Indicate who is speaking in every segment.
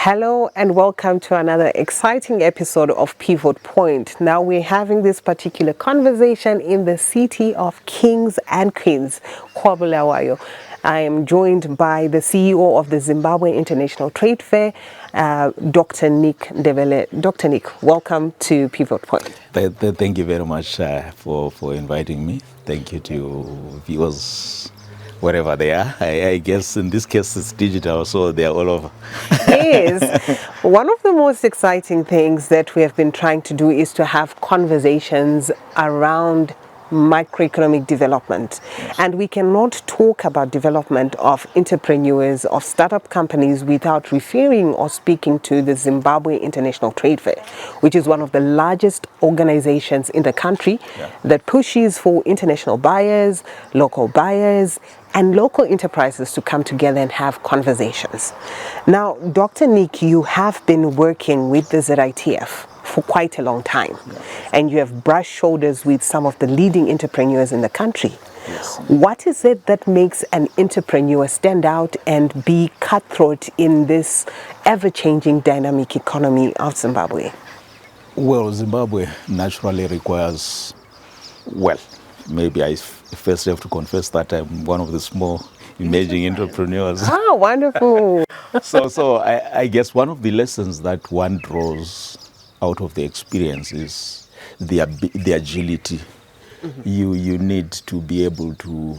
Speaker 1: Hello and welcome to another exciting episode of Pivot Point. Now we're having this particular conversation in the city of Kings and Queens, Bulawayo. I am joined by the CEO of the Zimbabwe International Trade Fair, Dr. Ndebele. Dr. Nick, welcome to Pivot Point.
Speaker 2: Thank you very much for inviting me. Thank you to viewers wherever they are. I guess in this case it's digital, so they are all over.
Speaker 1: Yes. One of the most exciting things that we have been trying to do is to have conversations around microeconomic development. Yes. And we cannot talk about development of entrepreneurs, of startup companies without referring or speaking to the Zimbabwe International Trade Fair, which is one of the largest organizations in the country that pushes for international buyers, and local enterprises to come together and have conversations. Now, Dr. Nick, you have been working with the ZITF for quite a long time, and you have brushed shoulders with some of the leading entrepreneurs in the country.
Speaker 2: Yes.
Speaker 1: What is it that makes an entrepreneur stand out and be cutthroat in this ever-changing dynamic economy of Zimbabwe?
Speaker 2: Well, Zimbabwe naturally requires, maybe I first have to confess that I'm one of the small emerging entrepreneurs.
Speaker 1: Ah, wonderful.
Speaker 2: So I guess one of the lessons that one draws out of the experience is the agility. Mm-hmm. You need to be able to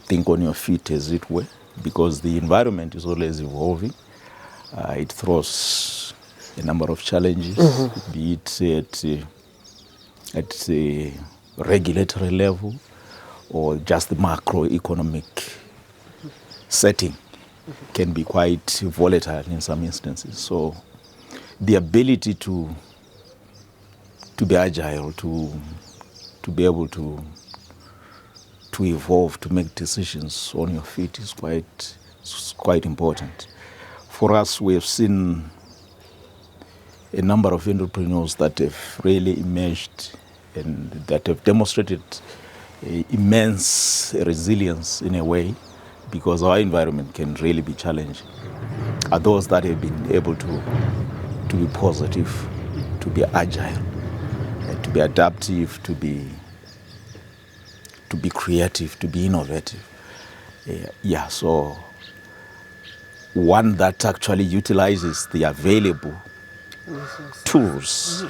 Speaker 2: think on your feet, as it were, because the environment is always evolving. It throws a number of challenges, mm-hmm. be it at a regulatory level or just the macroeconomic setting can be quite volatile in some instances. So the ability to be agile, to be able to evolve, to make decisions on your feet is quite important. For us, we have seen a number of entrepreneurs that have really emerged and that have demonstrated immense resilience in a way, because our environment can really be challenging. Are those that have been able to be positive, to be agile, to be adaptive, to be creative, to be innovative. So one that actually utilizes the available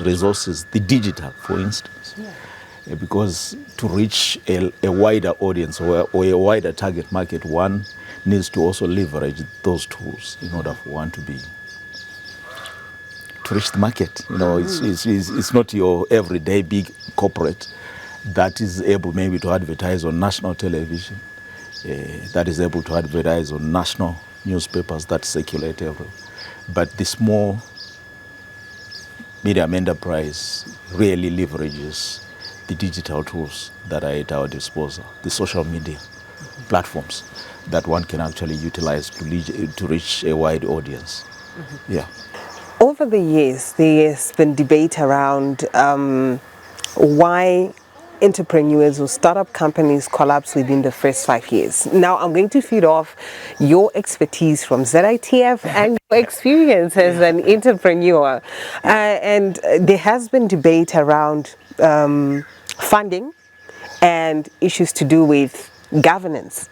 Speaker 2: resources, the digital, for instance. Yeah. Because to reach a wider audience or a wider target market, one needs to also leverage those tools in order for one to reach the market. It's not your everyday big corporate that is able maybe to advertise on national television, that is able to advertise on national newspapers that circulate everywhere. But the small medium enterprise really leverages the digital tools that are at our disposal, the social media platforms that one can actually utilize to reach a wide audience. Mm-hmm. Yeah.
Speaker 1: Over the years, there has been debate around why entrepreneurs or startup companies collapse within the first 5 years. Now, I'm going to feed off your expertise from ZITF and your experience as an entrepreneur. And there has been debate around funding and issues to do with governance.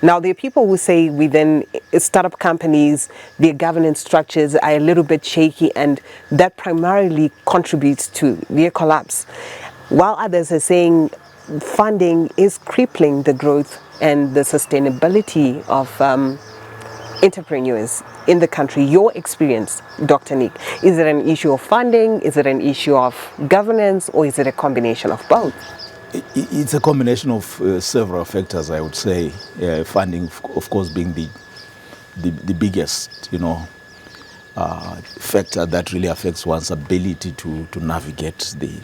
Speaker 1: Now, there are people who say within startup companies, their governance structures are a little bit shaky, and that primarily contributes to their collapse. While others are saying funding is crippling the growth and the sustainability of entrepreneurs in the country. Your experience, Dr. Nick, is it an issue of funding, is it an issue of governance, or is it a combination of both?
Speaker 2: It's a combination of several factors, I would say. Funding, of course, being the biggest, factor that really affects one's ability to navigate the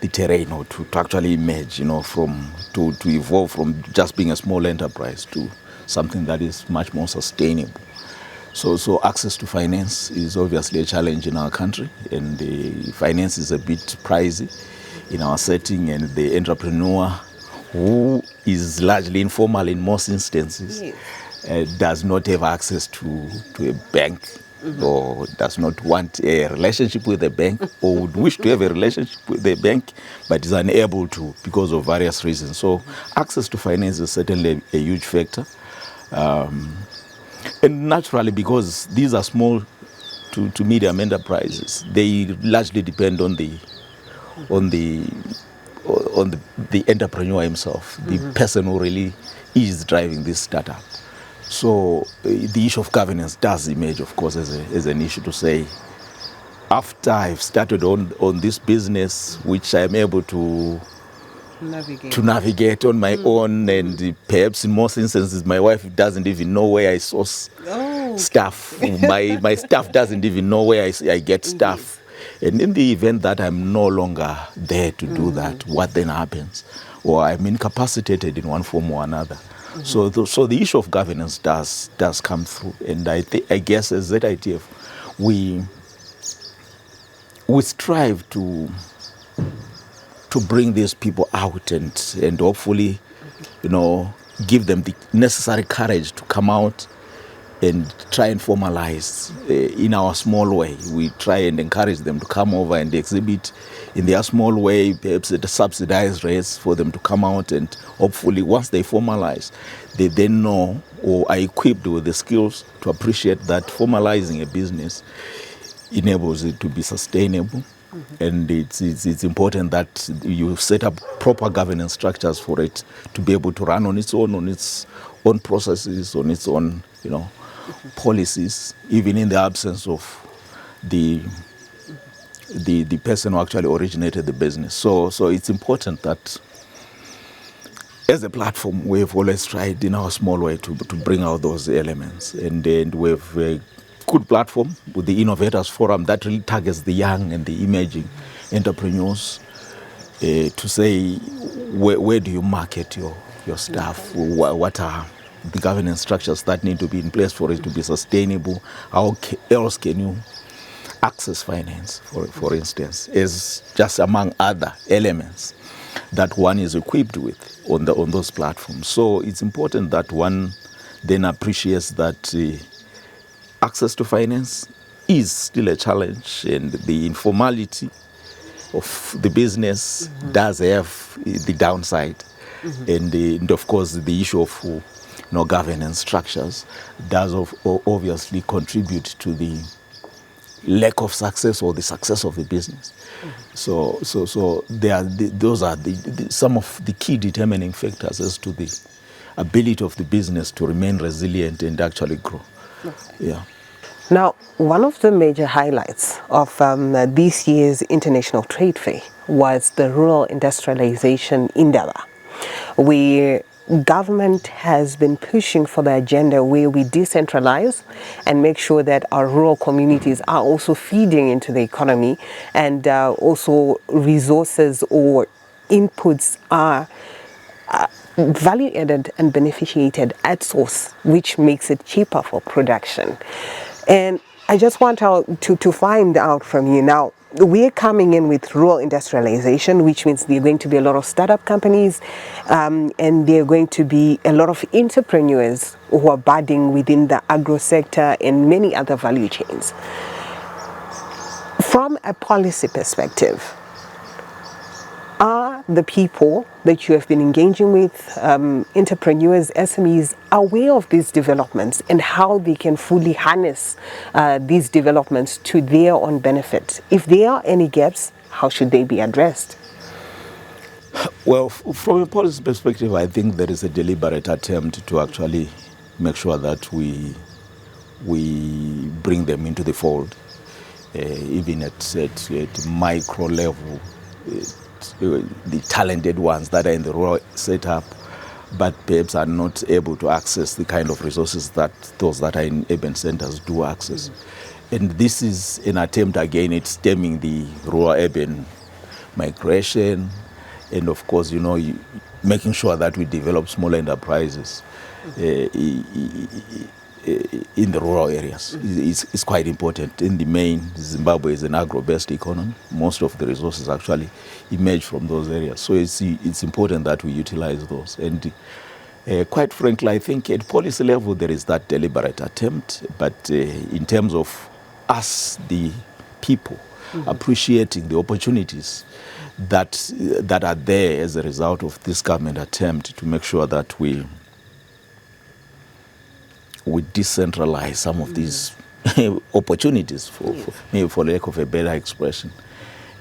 Speaker 2: terrain, or to actually emerge, to evolve from just being a small enterprise to something that is much more sustainable. So access to finance is obviously a challenge in our country, and finance is a bit pricey in our setting, and the entrepreneur, who is largely informal in most instances, does not have access to a bank, or does not want a relationship with a bank, or would wish to have a relationship with a bank but is unable to because of various reasons. So access to finance is certainly a huge factor. And naturally, because these are small to medium enterprises, they largely depend on the entrepreneur himself, the person who really is driving this startup. So the issue of governance does emerge, of course, as an issue to say, after I've started on this business, which I'm able to navigate on my own, and perhaps in most instances my wife doesn't even know where I source stuff. My staff doesn't even know where I get stuff. And in the event that I'm no longer there to do that, what then happens? Or I'm incapacitated in one form or another. So the issue of governance does come through. And I guess as ZITF, we strive to bring these people out and hopefully, give them the necessary courage to come out and try and formalize in our small way. We try and encourage them to come over and exhibit in their small way, perhaps at a subsidized rates for them to come out, and hopefully once they formalize, they then know or are equipped with the skills to appreciate that formalizing a business enables it to be sustainable. And it's important that you set up proper governance structures for it to be able to run on its own processes, on its own, policies, even in the absence of the person who actually originated the business. So it's important that as a platform, we've always tried in our small way to bring out those elements. And we have a good platform with the Innovators Forum that really targets the young and the emerging entrepreneurs to say, where do you market your stuff? What are the governance structures that need to be in place for it to be sustainable? How else can you access finance, for instance, is just among other elements that one is equipped with on those platforms. So it's important that one then appreciates that access to finance is still a challenge, and the informality of the business does have the downside. And of course, the issue of governance structures does obviously contribute to the lack of success or the success of the business. So those are some of the key determining factors as to the ability of the business to remain resilient and actually grow. Yeah.
Speaker 1: Now, one of the major highlights of this year's International Trade Fair was the rural industrialization in Ndebele, where government has been pushing for the agenda where we decentralize and make sure that our rural communities are also feeding into the economy, and also resources or inputs are value added and beneficiated at source, which makes it cheaper for production. And I just want to find out from you now, we're coming in with rural industrialization, which means there are going to be a lot of startup companies, and there are going to be a lot of entrepreneurs who are budding within the agro sector and many other value chains. From a policy perspective, are the people that you have been engaging with, entrepreneurs, SMEs, aware of these developments and how they can fully harness these developments to their own benefit? If there are any gaps, how should they be addressed?
Speaker 2: Well, from a policy perspective, I think there is a deliberate attempt to actually make sure that we bring them into the fold, even at micro level. The talented ones that are in the rural setup, but perhaps are not able to access the kind of resources that those that are in urban centers do access. And this is an attempt again at stemming the rural-urban migration, and of course, making sure that we develop small enterprises in the rural areas. It's quite important. In the main, Zimbabwe is an agro-based economy. Most of the resources actually emerge from those areas. So it's important that we utilize those. And Quite frankly, I think at policy level there is that deliberate attempt, but in terms of us, the people, appreciating the opportunities that are there as a result of this government attempt to make sure that we decentralize some of these opportunities, maybe for lack of a better expression.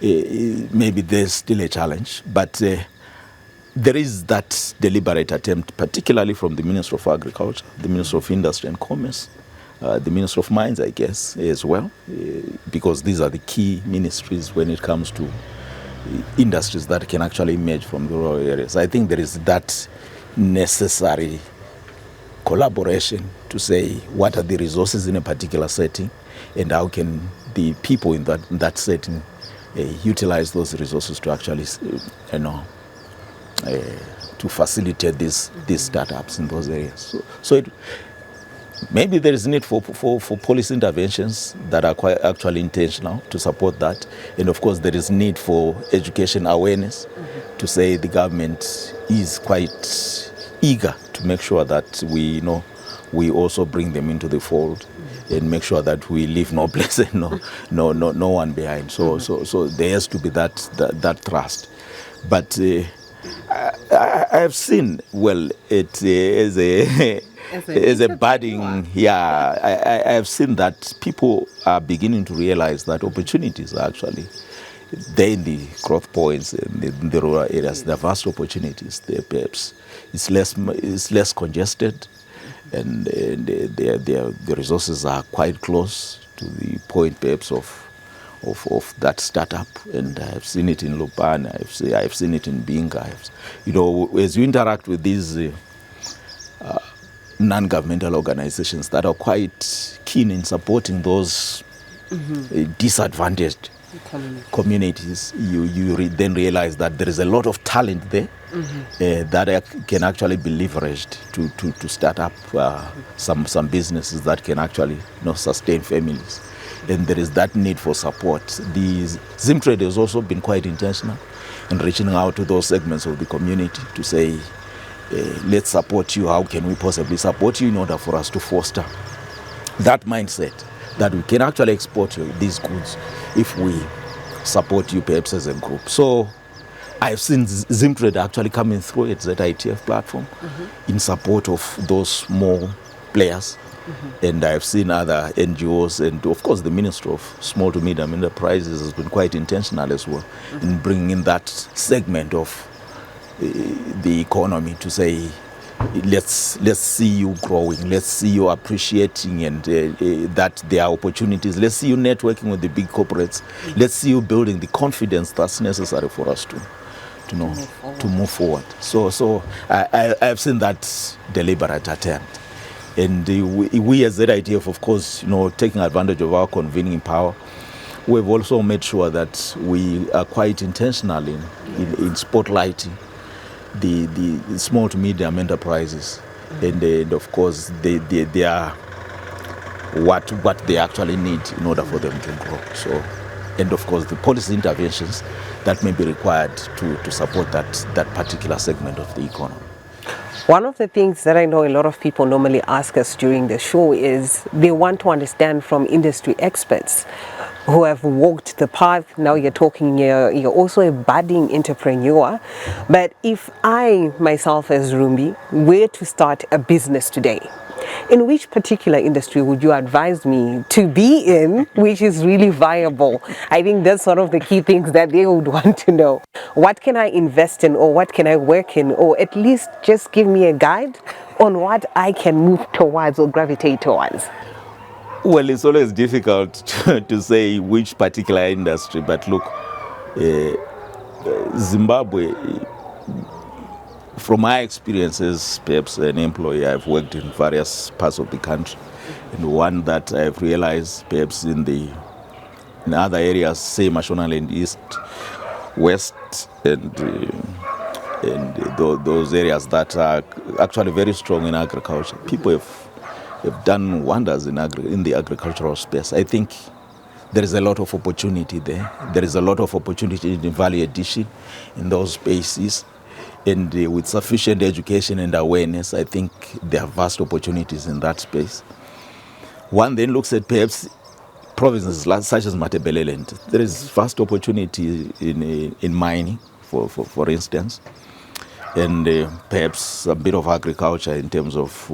Speaker 2: Maybe there's still a challenge, but there is that deliberate attempt, particularly from the Minister of Agriculture, the Minister of Industry and Commerce, the Minister of Mines, I guess, as well, because these are the key ministries when it comes to industries that can actually emerge from the rural areas. I think there is that necessary collaboration to say what are the resources in a particular setting and how can the people in that setting utilize those resources to actually, to facilitate these startups in those areas. So maybe there is need for policy interventions that are quite actually intentional to support that. And of course, there is need for education awareness to say the government is quite eager to make sure that we also bring them into the fold and make sure that we leave no place and no one behind. So there has to be that trust. But I have seen, well, it as a budding, I have seen that people are beginning to realize that opportunities are actually there in the growth points in the rural areas. There are vast opportunities there, perhaps. It's less congested, and the resources are quite close to the point, perhaps, of that startup. And I've seen it in Lupane, I've seen it in Binga. As you interact with these non-governmental organizations that are quite keen in supporting those disadvantaged communities, you then realize that there is a lot of talent there that can actually be leveraged to start up some businesses that can actually sustain families. And there is that need for support. The Zimtrade has also been quite intentional in reaching out to those segments of the community to say, let's support you. How can we possibly support you in order for us to foster that mindset that we can actually export these goods if we support you perhaps as a group. So I've seen Zimtrade actually coming through its ZITF platform in support of those small players. And I've seen other NGOs, and of course the Minister of Small to Medium Enterprises has been quite intentional as well in bringing in that segment of the economy to say, let's see you growing, let's see you appreciating, and that there are opportunities. Let's see you networking with the big corporates. Let's see you building the confidence that's necessary for us to move forward. So I've seen that deliberate attempt. And we as ZITF, of course, taking advantage of our convening power, we've also made sure that we are quite intentional in spotlighting the small to medium enterprises. And of course, they are what they actually need in order for them to grow. So, and of course, the policy interventions that may be required to support that particular segment of the economy.
Speaker 1: One of the things that I know a lot of people normally ask us during the show is they want to understand from industry experts who have walked the path. Now you're also a budding entrepreneur. But if I myself as Rumbi were to start a business today, in which particular industry would you advise me to be in, which is really viable? I think that's sort of the key things that they would want to know. What can I invest in, or what can I work in, or at least just give me a guide on what I can move towards or gravitate towards?
Speaker 2: Well, it's always difficult to say which particular industry, but look, Zimbabwe, from my experiences, perhaps an employee, I've worked in various parts of the country. And one that I've realized, perhaps in other areas, say Mashonaland East, West, and those areas that are actually very strong in agriculture. People have done wonders in the agricultural space. I think there is a lot of opportunity there. There is a lot of opportunity in value addition in those spaces. And with sufficient education and awareness, I think there are vast opportunities in that space. One then looks at perhaps provinces such as Ndebele. There is vast opportunity in mining, for instance, and perhaps a bit of agriculture in terms of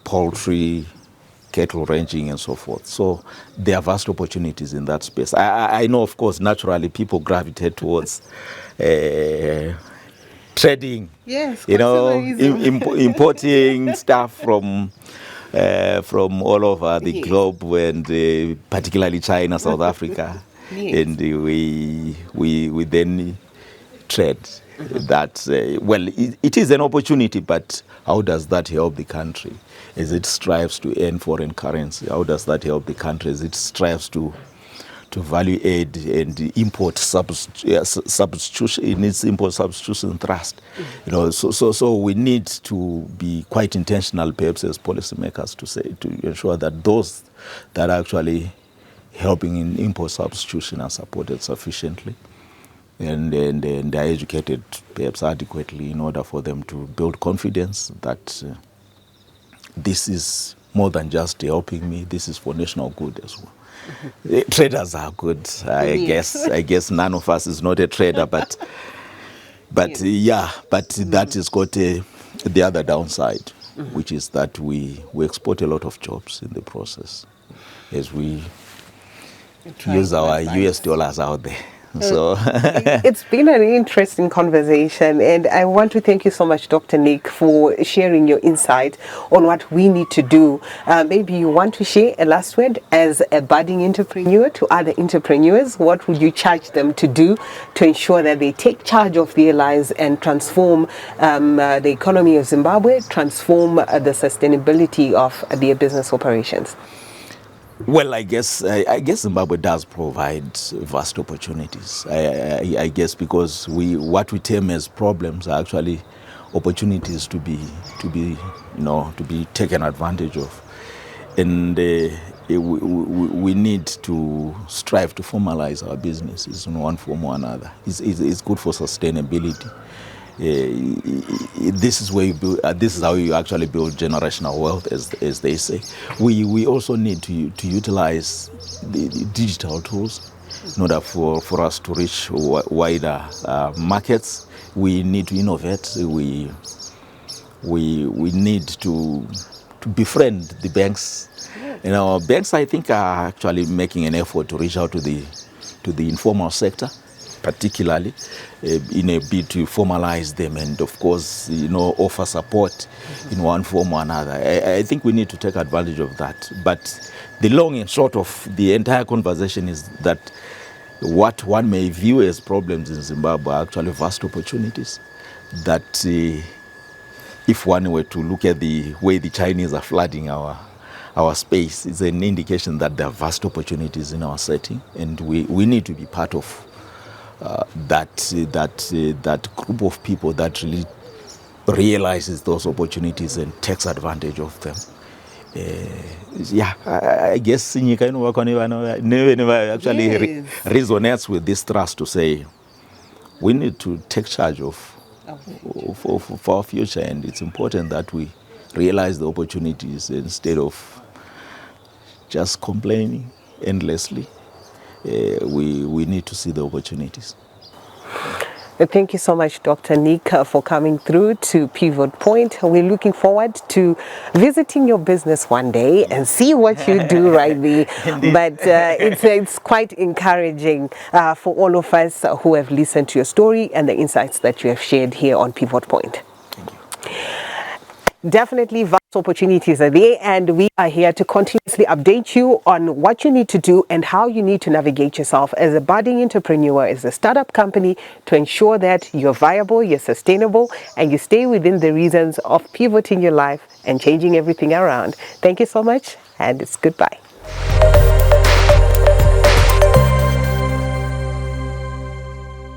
Speaker 2: poultry, cattle ranching, and so forth. So there are vast opportunities in that space. I know, of course, naturally people gravitate towards trading.
Speaker 1: Yes,
Speaker 2: Importing stuff from all over the globe, and particularly China, South Africa, and we then trade. That it is an opportunity, but how does that help the country as it strives to earn foreign currency? How does that help the country as it strives to value add and import substitution in its import substitution thrust? So we need to be quite intentional, perhaps as policymakers, to ensure that those that are actually helping in import substitution are supported sufficiently. And they are educated perhaps adequately in order for them to build confidence that this is more than just helping me, this is for national good as well. Mm-hmm. Traders are good. I guess none of us is not a trader, but that has got the other downside, which is that we export a lot of jobs in the process as we use our US dollars out there. So
Speaker 1: it's been an interesting conversation, and I want to thank you so much, Dr. Nick, for sharing your insight on what we need to do. Maybe you want to share a last word as a budding entrepreneur to other entrepreneurs. What would you charge them to do to ensure that they take charge of their lives and transform the economy of Zimbabwe, transform the sustainability of their business operations?
Speaker 2: Well, I guess Zimbabwe does provide vast opportunities. I guess because what we term as problems are actually opportunities to be taken advantage of, and we need to strive to formalize our businesses in one form or another. It's good for sustainability. This is where you build, this is how you actually build generational wealth, as they say. We also need to utilize the digital tools in order for us to reach wider markets. We need to innovate. We need to befriend the banks. Banks, I think, are actually making an effort to reach out to the informal sector, particularly in a bid to formalize them and, of course, offer support in one form or another. I think we need to take advantage of that. But the long and short of the entire conversation is that what one may view as problems in Zimbabwe are actually vast opportunities. That if one were to look at the way the Chinese are flooding our space, it's an indication that there are vast opportunities in our setting, and we need to be part of that group of people that really realizes those opportunities and takes advantage of them. I guess Nyika actually resonates with this thrust to say we need to take charge of our future, and it's important that we realize the opportunities instead of just complaining endlessly. We need to see the opportunities.
Speaker 1: Thank you so much, Dr. Nick, for coming through to Pivot Point. We're looking forward to visiting your business one day and see what you do right there. But it's quite encouraging for all of us who have listened to your story and the insights that you have shared here on Pivot Point.
Speaker 2: Thank you.
Speaker 1: Definitely vast opportunities are there, and we are here to continuously update you on what you need to do and how you need to navigate yourself as a budding entrepreneur, as a startup company, to ensure that you're viable, you're sustainable, and you stay within the reasons of pivoting your life and changing everything around. Thank you so much, and it's goodbye.